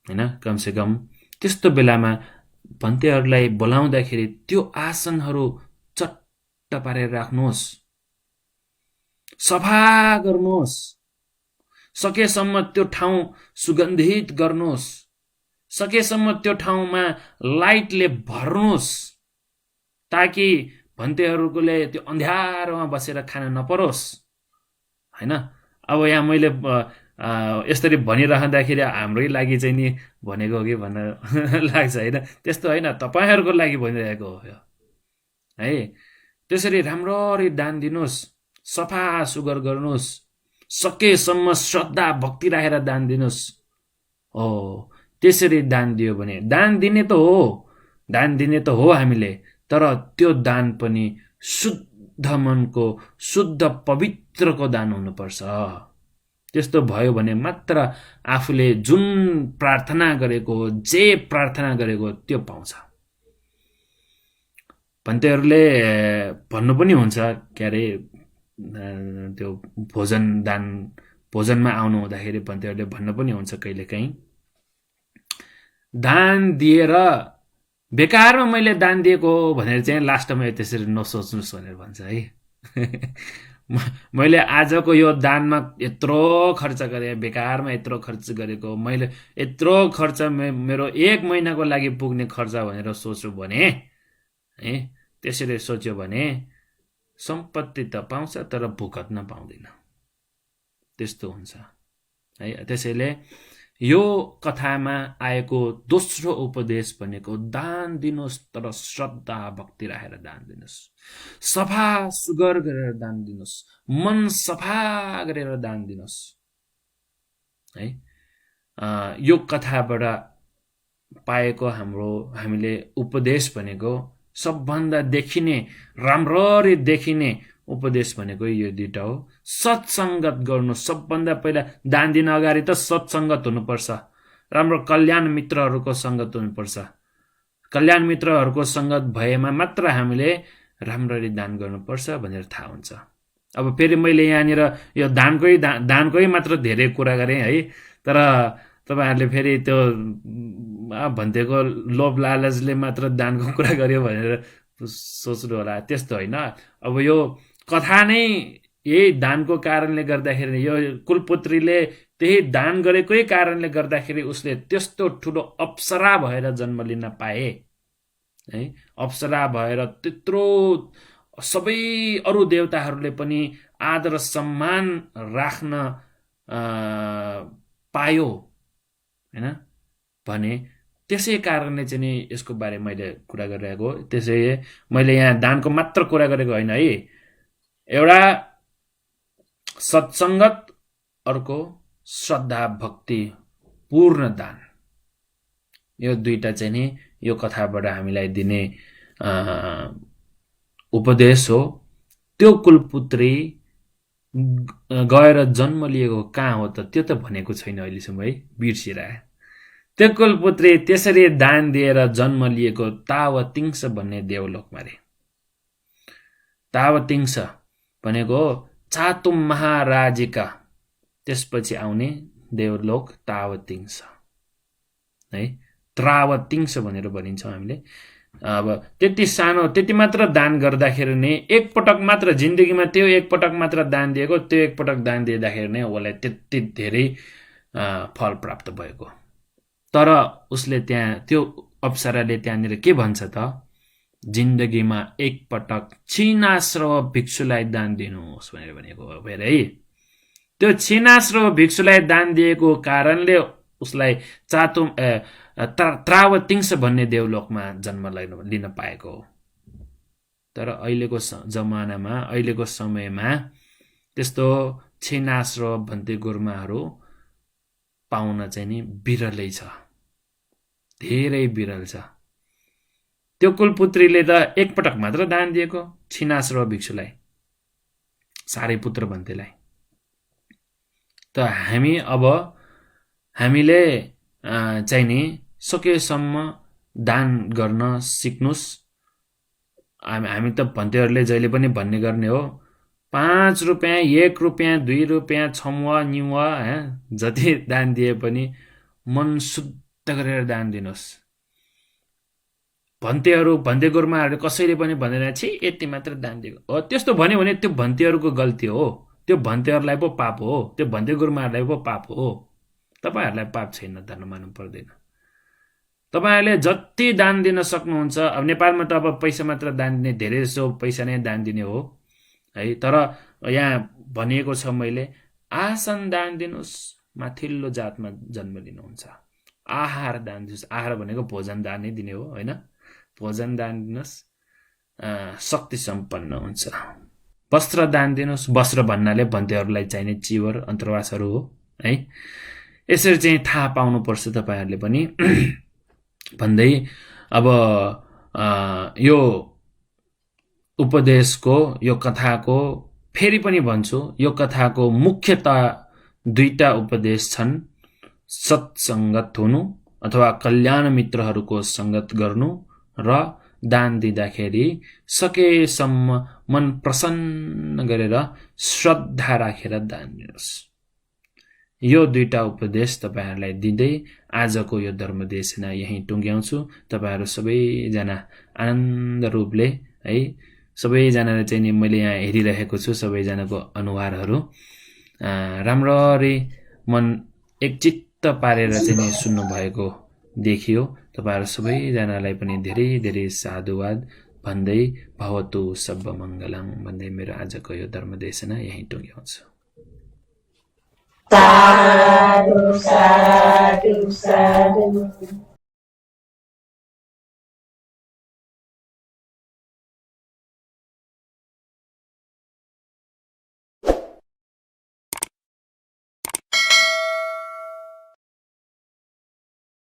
होइन, कमसेकम त्यस्तो बेलामा भन्तेहरूलाई बोलाउँदाखेरि त्यो आसनहरू चट्ट पारेर राख्नुहोस्, सफा गर्नुहोस्, सकेसम्म त्यो ठाउँ सुगन्धित गर्नुहोस्, सकेसम्म त्यो ठाउँमा लाइटले भर्नुहोस् ताकि भन्तेहरूले त्यो अन्ध्यारोमा बसेर खान नपरोस् होइन। अब यहाँ मैले यसरी भनिरहँदाखेरि हाम्रै लागि चाहिँ नि भनेको हो कि भन्न लाग्छ होइन, त्यस्तो होइन, तपाईँहरूको लागि भनिरहेको हो है। त्यसरी राम्ररी दान दिनुहोस्, सफा सुग्घर गर्नुहोस्, सकेसम्म श्रद्धा भक्ति राखेर दान दिनुहोस्। हो त्यसरी दान दियो भने दान दिने त हो हामीले, तर त्यो दान पनि शुद्ध मनको, शुद्ध पवित्रको दान हुनुपर्छ। त्यस्तो भयो भने मात्र आफूले जुन प्रार्थना गरेको, जे प्रार्थना गरेको त्यो पाउँछ। भन्तेहरूले भन्नु पनि हुन्छ के अरे, त्यो भोजनमा आउनु हुँदाखेरि भन्तेहरूले भन्नु पनि हुन्छ कहिलेकाहीँ, दान दिएर बेकारमा मैले दान दिएको भनेर चाहिँ लास्टमा त्यसरी नसोच्नुहोस् भनेर भन्छ है। मैले आजको यो दानमा यत्रो खर्च गरेँ, बेकारमा यत्रो खर्च गरेको, मैले यत्रो खर्च मेरो 1 महिनाको लागि पुग्ने खर्च भनेर सोच्यो भने है, त्यसरी सोच्यो भने सम्पत्ति त पाउँछ तर भुकत्न पाउँदैन, त्यस्तो हुन्छ है। त्यसैले यो कथामा आएको दोस्रो उपदेश भनेको दान दिनुहोस् तर श्रद्धा भक्ति राखेर दान दिनुहोस्, सफा सुग्घर गरेर दान दिनुहोस्, मन सफा गरेर दान दिनुहोस् है। यो कथाबाट पाएको हामीले उपदेश भनेको, सबभन्दा राम्ररी देखिने उपदेश भनेको यो दुईटा हो। सत्सङ्गत गर्नु, सबभन्दा पहिला दान दिन अगाडि त सत्सङ्गत हुनुपर्छ, राम्रो कल्याण मित्रहरूको सङ्गत हुनुपर्छ। कल्याण मित्रहरूको सङ्गत भएमा मात्र हामीले राम्ररी दान गर्नुपर्छ भनेर थाहा हुन्छ। अब फेरि मैले यहाँनिर यो दानकै मात्र धेरै कुरा गरेँ है, तर तपाईँहरूले फेरि त्यो भन्तेको लोभ लालचले मात्र दानको कुरा गर्यो भनेर सोच्नु होला, त्यस्तो होइन। अब यो कथा नै यही दानको कारणले गर्दाखेरि, यो कुलपुत्रीले त्यही दान गरेकै कारणले गर्दाखेरि उसले त्यस्तो ठुलो अप्सरा भएर जन्म लिन पाए है। अप्सरा भएर त्यत्रो सबै अरू देवताहरूले पनि आदर सम्मान राख्न पायो हैन भने त्यसै कारणले चाहिँ नि यसको बारे मैले कुरा गरिरहेको। त्यसै मैले यहाँ दानको मात्र कुरा गरेको होइन है, एउटा सत्सङ्गत, अर्को श्रद्धा भक्ति पूर्ण दान, यो दुईटा चाहिँ नि यो कथाबाट हामीलाई दिने उपदेश हो, त्यो कुलपुत्री गएर जन्म लिएको कहाँ हो त, त्यो त भनेको छैन अहिलेसम्म है, बिर्सिरहे। त्यो कुलपुत्री त्यसरी दान दिएर जन्म लिएको तावतिङ्स भन्ने देवलोकमा रे। तावतिङ्स भनेको चातुम महाराजिका त्यसपछि आउने देवलोक तावतिङ्स है, त्रावतिङ्स भनेर भनिन्छ हामीले। अब त्यति सानो, त्यति मात्र दान गर्दाखेरि नै, एकपटक मात्र जिन्दगीमा त्यो एकपटक मात्र दान दिएको, त्यो एकपटक दान दिँदाखेरि नै उसलाई त्यति धेरै फल प्राप्त भएको। तर उसले त्यहाँ, त्यो अप्सराले त्यहाँनिर के भन्छ त, जिन्दगीमा एकपटक छिनाश्रव भिक्षुलाई दान दिनुहोस् भनेर भनेको हो फेरि है। त्यो छिनाश्रव भिक्षुलाई दान दिएको कारणले उसलाई त्रावतिङ्स भन्ने देवलोकमा जन्म लिन पाएको हो। तर अहिलेको जमानामा, अहिलेको समयमा त्यस्तो छिनाश्रव भन्ते गुरुमाहरू पाउन चाहिँ नि बिरलै छ, धेरै बिरल छ। त्यो कुलपुत्रीले त एकपटक मात्र दान दिएको छिनाश्रव भिक्षुलाई, सारीपुत्र भन्तेलाई। त हामीले चाहिँ नि सकेसम्म दान गर्न सिक्नुस्। हामी त भन्तेहरूले जहिले पनि भन्ने गर्ने हो, 5 रुपियाँ, 1 रुपियाँ, 2 रुपियाँ, छमुवा निवा जति दान दिए पनि मन शुद्ध गरेर दान दिनुहोस्। भन्ते गुरुमाहरूले कसैले पनि भन्दैन छि यति मात्र दान दिएको हो, त्यस्तो भन्यो भने त्यो भन्तेहरूको गल्ती हो, त्यो भन्तेहरूलाई पो पाप हो, त्यो भन्ते गुरुमाहरूलाई पो पाप हो। तपाईहरूलाई पाप छैन, धर्म मान्नु पर्दैन। तपाईहरूले जति दान दिन सक्नुहुन्छ, अब नेपालमा त अब पैसा मात्र दान दिने, धेरै जसो पैसा नै दान दिने हो है। तर यहाँ भनिएको छ मैले, आसन दान दिनुहोस्, माथिल्लो जातमा जन्म लिनुहुन्छ। आहार दान दिनुहोस्, आहार भनेको भोजन दान नै दिने हो होइन, भोजन दान दिनुहोस्, शक्ति सम्पन्न हुन्छ। वस्त्र दान दिनुहोस्, वस्त्र भन्नाले भन्तेहरूलाई चाहिने चिवर अन्तर्वासहरू हो है। यसरी चाहिँ थाहा पाउनुपर्छ तपाईँहरूले पनि भन्दै, अब यो उपदेशको, यो कथाको फेरि पनि भन्छु, यो कथाको मुख्यतः 2टा उपदेश छन्। सत्सङ्गत हुनु अथवा कल्याण मित्रहरूको सङ्गत गर्नु र दान दिँदाखेरि सकेसम्म मन प्रसन्न गरेर श्रद्धा राखेर दान दिनुहोस्। यो 2टा उपदेश तपाईहरूलाई दिँदै आजको यो धर्मदेशना यहीँ टुङ्ग्याउँछु। तपाईहरू सबैजना आनन्द रूपले है, सबैजनाले चाहिँ नि मैले यहाँ हेरिरहेको छु, सबैजनाको अनुहारहरू राम्ररी मन एकचित्त पारेर चाहिँ नि सुन्नु भएको देखियो। तपाईहरू सबैजनालाई पनि धेरै धेरै साधुवाद भन्दै भवतु सब मङ्गलम् भन्दै मेरो आजको यो धर्मदेशना यहीँ टुङ्ग्याउँछु। साधु साधु साधु।